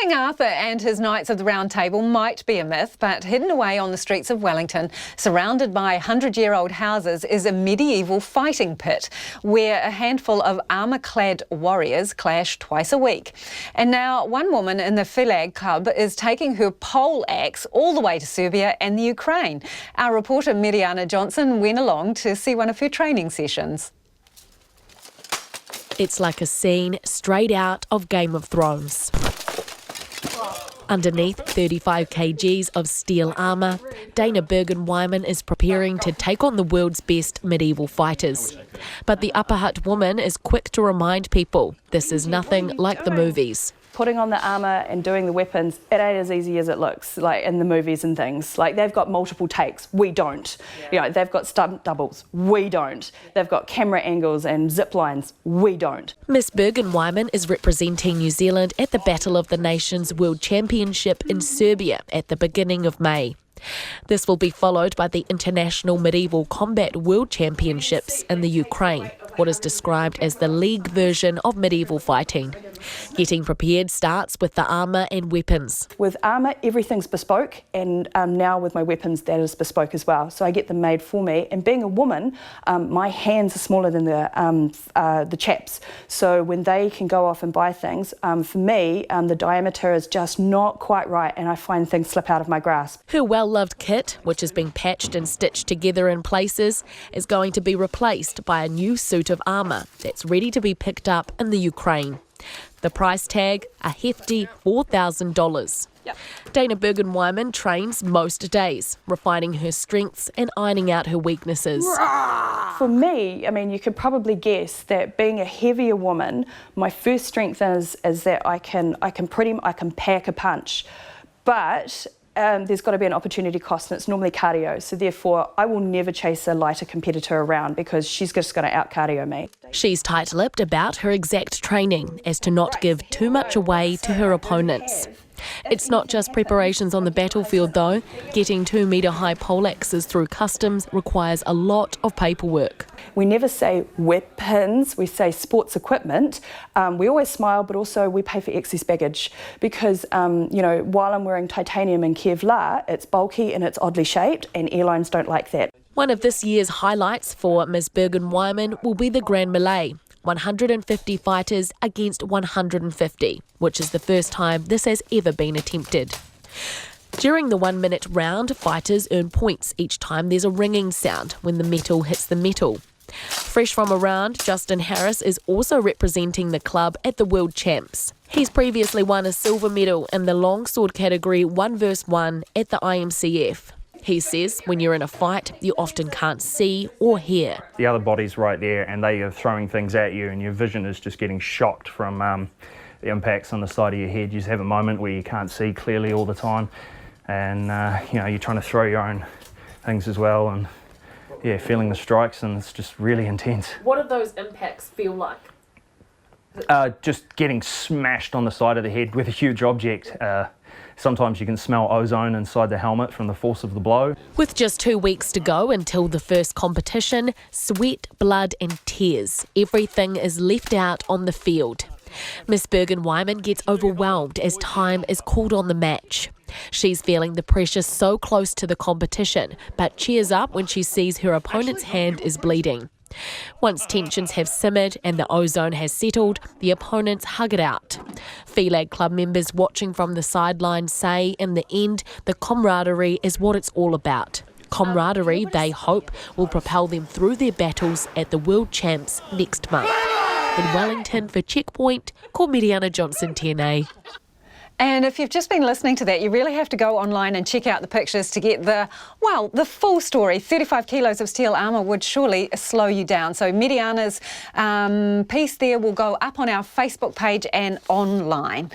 King Arthur and his Knights of the Round Table might be a myth, but hidden away on the streets of Wellington, surrounded by 100-year-old houses, is a medieval fighting pit where a handful of armour-clad warriors clash twice a week. And now one woman in the Wellington club is taking her pole axe all the way to Serbia and the Ukraine. Our reporter Meriana Johnsen went along to see one of her training sessions. It's like a scene straight out of Game of Thrones. Underneath 35 kgs of steel armour, Dana Bergen-Wyman is preparing to take on the world's best medieval fighters. But the Upper Hut woman is quick to remind people this is nothing like the movies. Putting on the armour and doing the weapons, it ain't as easy as it looks, like in the movies and things. Like, they've got multiple takes, we don't. You know, they've got stunt doubles, we don't. They've got camera angles and zip lines, we don't. Miss Bergen-Wyman is representing New Zealand at the Battle of the Nations World Championship in Serbia at the beginning of May. This will be followed by the International Medieval Combat World Championships in the Ukraine, what is described as the league version of medieval fighting. Getting prepared starts with the armour and weapons. With armour, everything's bespoke, and now with my weapons, that is bespoke as well. So I get them made for me. And being a woman, my hands are smaller than the chaps. So when they can go off and buy things, for me, the diameter is just not quite right, and I find things slip out of my grasp. Her well-loved kit, which has been patched and stitched together in places, is going to be replaced by a new suit of armour that's ready to be picked up in the Ukraine. The price tag, a hefty $4,000. Yep. Dana Bergen-Wyman trains most days, refining her strengths and ironing out her weaknesses. For me, I mean, you could probably guess that being a heavier woman, my first strength is that I can pack a punch, but there's got to be an opportunity cost, and it's normally cardio. So therefore, I will never chase a lighter competitor around because she's just going to out-cardio me. She's tight-lipped about her exact training as to not give too much away to her opponents. It's not just preparations on the battlefield though. Getting 2-metre-high pole axes through customs requires a lot of paperwork. We never say weapons, we say sports equipment. We always smile, but also we pay for excess baggage because, you know, while I'm wearing titanium and Kevlar, it's bulky and it's oddly shaped, and airlines don't like that. One of this year's highlights for Ms Bergen-Wyman will be the Grand Melee. 150 fighters against 150, which is the first time this has ever been attempted. During the 1-minute round, fighters earn points each time there's a ringing sound when the metal hits the metal. Fresh from around, Justin Harris is also representing the club at the World Champs. He's previously won a silver medal in the longsword category 1 vs 1 at the IMCF. He says when you're in a fight, you often can't see or hear. The other body's right there and they are throwing things at you and your vision is just getting shocked from the impacts on the side of your head. You just have a moment where you can't see clearly all the time and you know, you're trying to throw your own things as well, and yeah, feeling the strikes, and it's just really intense. What do those impacts feel like? Just getting smashed on the side of the head with a huge object. Sometimes you can smell ozone inside the helmet from the force of the blow. With just 2 weeks to go until the first competition, sweat, blood and tears, everything is left out on the field. Miss Bergen-Wyman gets overwhelmed as time is called on the match. She's feeling the pressure so close to the competition, but cheers up when she sees her opponent's hand is bleeding. Once tensions have simmered and the ozone has settled, the opponents hug it out. Wellington club members watching from the sidelines say, in the end, the camaraderie is what it's all about. Camaraderie, they hope, will propel them through their battles at the World Champs next month. In Wellington for Checkpoint, call Meriana Johnsen, TNA. And if you've just been listening to that, you really have to go online and check out the pictures to get the full story. 35 kilos of steel armour would surely slow you down. So Meriana's piece there will go up on our Facebook page and online.